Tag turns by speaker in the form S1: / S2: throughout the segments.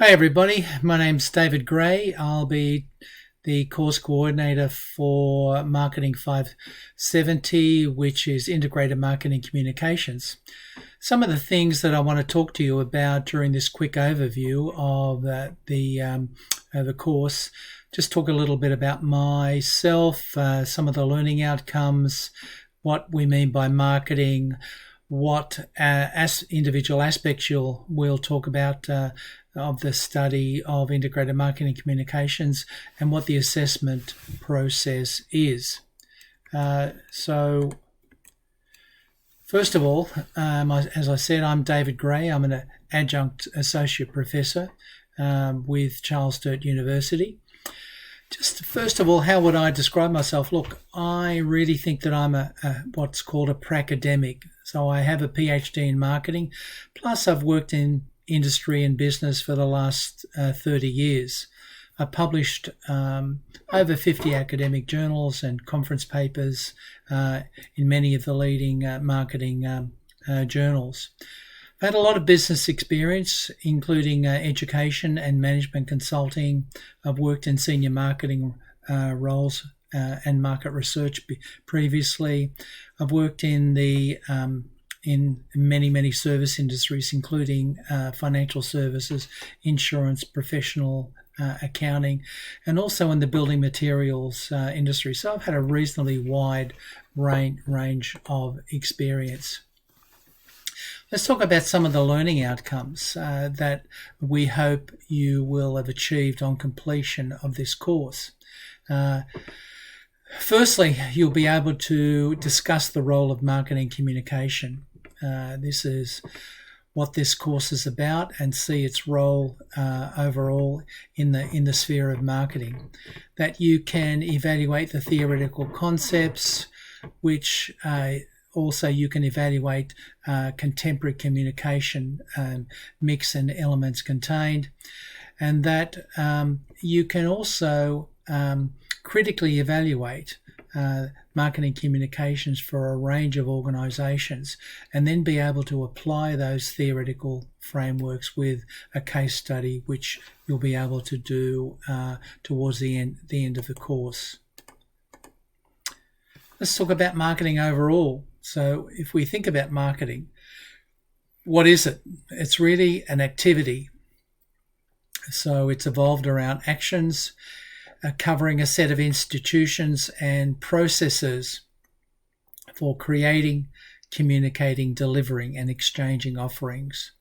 S1: Hi everybody, my name's David Gray. I'll be the course coordinator for Marketing 570, which is Integrated Marketing Communications. Some of the things that I want to talk to you about during this quick overview of the course, just talk a little bit about myself, some of the learning outcomes, what we mean by marketing, what individual aspects we'll talk about of the study of integrated marketing communications, and what the assessment process is. So first of all, as I said, I'm David Gray. I'm an adjunct associate professor with Charles Sturt University. Just first of all, how would I describe myself? Look, I really think that I'm what's called a pracademic. So I have a PhD in marketing, plus I've worked in industry and business for the last 30 years. I published over 50 academic journals and conference papers in many of the leading marketing journals. I've had a lot of business experience, including education and management consulting. I've worked in senior marketing roles and market research previously. I've worked in many service industries, including financial services, insurance, professional accounting, and also in the building materials industry. So I've had a reasonably wide range of experience. Let's talk about some of the learning outcomes that we hope you will have achieved on completion of this course. Firstly, you'll be able to discuss the role of marketing communication. This is what this course is about, and see its role overall in the sphere of marketing. That you can evaluate the theoretical concepts, which also you can evaluate contemporary communication mix and elements contained, and that you can also critically evaluate marketing communications for a range of organisations, and then be able to apply those theoretical frameworks with a case study, which you'll be able to do towards the end of the course. Let's talk about marketing overall. So if we think about marketing, what is it? It's really an activity. So it's evolved around actions, covering a set of institutions and processes for creating, communicating, delivering, and exchanging offerings.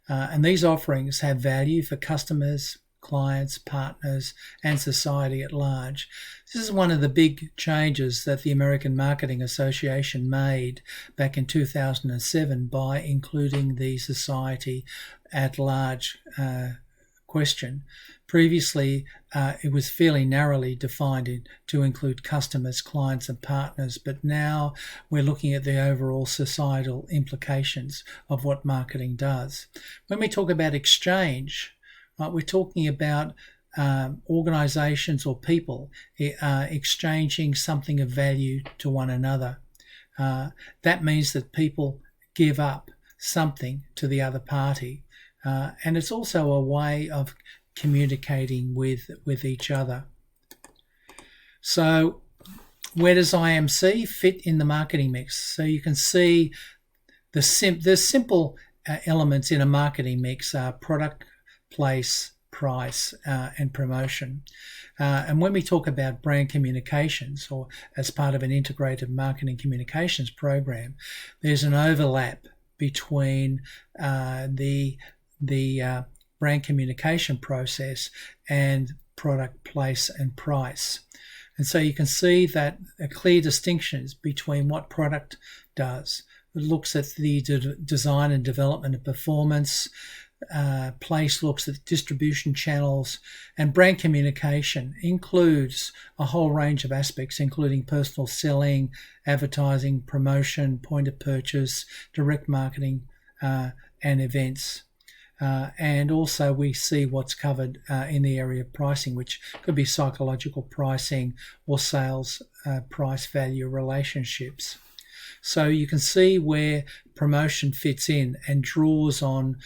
S1: And these offerings have value for customers, clients, partners, and society at large. This is one of the big changes that the American Marketing Association made back in 2007 by including the society at large question. Previously, it was fairly narrowly defined to include customers, clients, and partners, but now we're looking at the overall societal implications of what marketing does. When we talk about exchange, we're talking about organisations or people exchanging something of value to one another. That means that people give up something to the other party, and it's also a way of communicating with each other. So where does IMC fit in the marketing mix? So you can see the simple elements in a marketing mix are product, place, price, and promotion. And when we talk about brand communications, or as part of an integrated marketing communications program, there's an overlap between the brand communication process and product, place, and price. And so you can see that a clear distinctions between what product does. It looks at the design and development of performance. Place looks at distribution channels, and brand communication includes a whole range of aspects, including personal selling, advertising, promotion, point of purchase, direct marketing, and events. And also we see what's covered in the area of pricing, which could be psychological pricing or sales price value relationships. So you can see where promotion fits in and draws on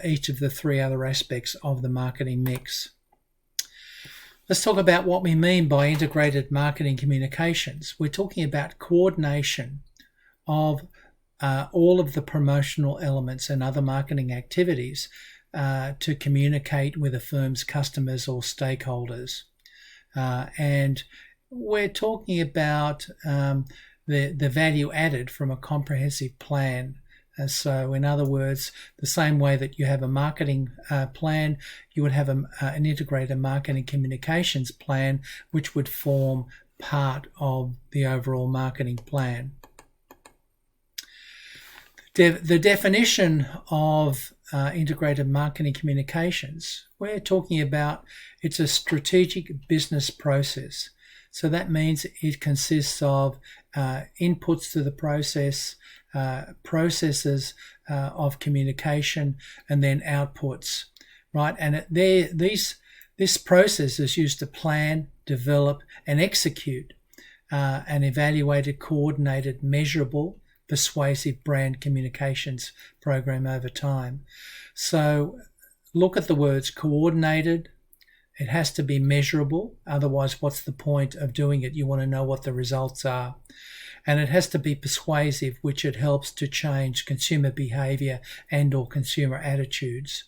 S1: each of the three other aspects of the marketing mix. Let's talk about what we mean by integrated marketing communications. We're talking about coordination of all of the promotional elements and other marketing activities to communicate with a firm's customers or stakeholders. And we're talking about the value added from a comprehensive plan. So in other words, the same way that you have a marketing plan, you would have an integrated marketing communications plan, which would form part of the overall marketing plan. The definition of integrated marketing communications, we're talking about it's a strategic business process. So that means it consists of inputs to the process, processes of communication, and then outputs, right? And this process is used to plan, develop, and execute an evaluated, coordinated, measurable, persuasive brand communications program over time. So look at the words coordinated. It has to be measurable. Otherwise, what's the point of doing it? You want to know what the results are. And it has to be persuasive, which it helps to change consumer behavior and or consumer attitudes,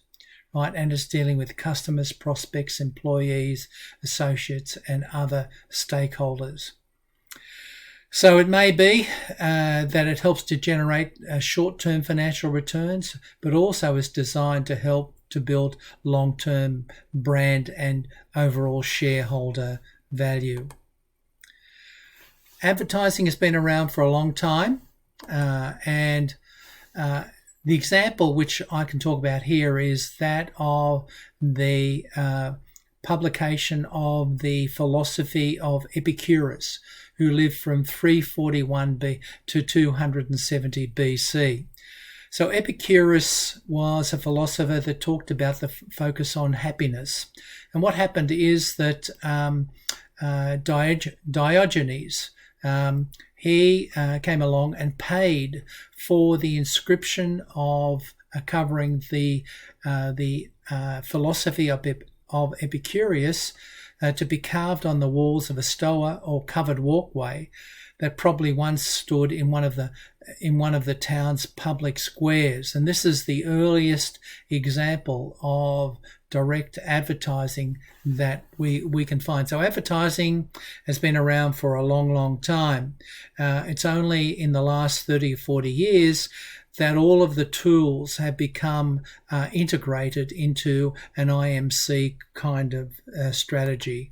S1: right? And it's dealing with customers, prospects, employees, associates, and other stakeholders. So it may be that it helps to generate short-term financial returns, but also is designed to help to build long-term brand and overall shareholder value. Advertising has been around for a long time, and the example which I can talk about here is that of the publication of the philosophy of Epicurus, who lived from 341 to 270 BC. So Epicurus was a philosopher that talked about the focus on happiness. And what happened is that Diogenes, he came along and paid for the inscription of covering the philosophy of Epicurus to be carved on the walls of a stoa or covered walkway that probably once stood in one of the town's public squares. And this is the earliest example of direct advertising that we can find. So advertising has been around for a long, long time. It's only in the last 30 or 40 years that all of the tools have become integrated into an IMC kind of strategy.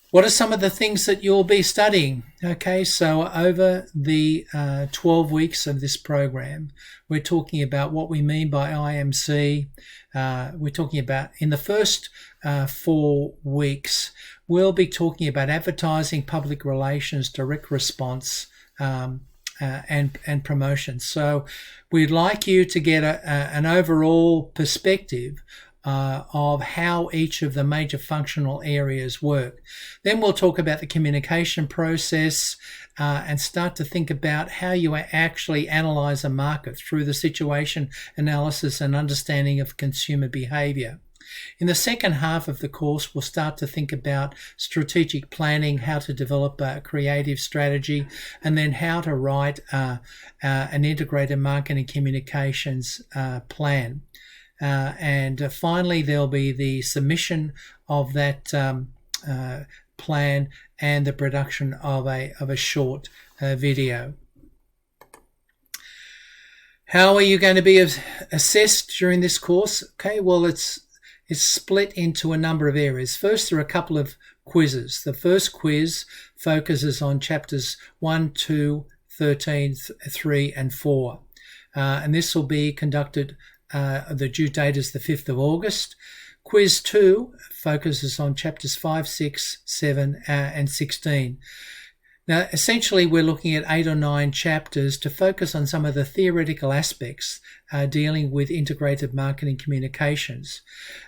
S1: What are some of the things that you'll be studying? Okay, so over the 12 weeks of this program, we're talking about what we mean by IMC. We're talking about, in the first 4 weeks, we'll be talking about advertising, public relations, direct response, and promotion. So we'd like you to get an overall perspective of how each of the major functional areas work. Then we'll talk about the communication process and start to think about how you actually analyze a market through the situation analysis and understanding of consumer behavior. In the second half of the course, we'll start to think about strategic planning, how to develop a creative strategy, and then how to write an integrated marketing communications plan. And finally, there'll be the submission of that plan and the production of a short video. How are you going to be assessed during this course? Okay, well, it's split into a number of areas. First, there are a couple of quizzes. The first quiz focuses on chapters 1, 2, 13, 3, and 4. And this will be conducted, the due date is the 5th of August. Quiz 2 focuses on chapters 5, 6, 7, and 16. Now, essentially, we're looking at 8 or 9 chapters to focus on some of the theoretical aspects dealing with integrated marketing communications.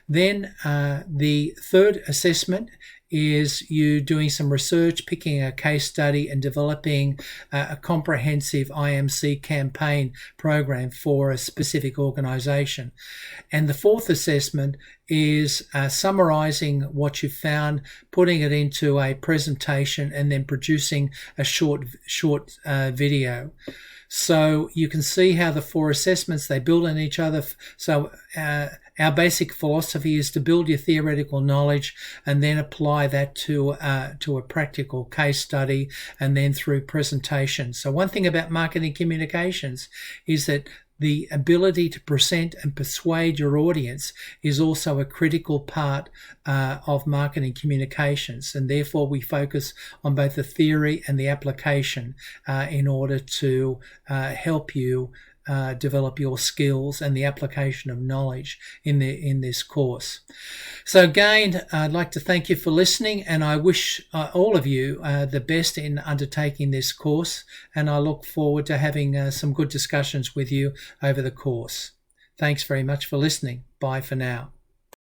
S1: Then the third assessment is you doing some research, picking a case study and developing a comprehensive IMC campaign program for a specific organization. And the fourth assessment is summarizing what you found, putting it into a presentation, and then producing a short video. So you can see how the four assessments, they build on each other. So our basic philosophy is to build your theoretical knowledge and then apply that to a practical case study and then through presentation. So one thing about marketing communications is that the ability to present and persuade your audience is also a critical part of marketing communications, and therefore we focus on both the theory and the application in order to help you develop your skills and the application of knowledge in this course. So again, I'd like to thank you for listening, and I wish all of you the best in undertaking this course, and I look forward to having some good discussions with you over the course. Thanks very much for listening. Bye for now.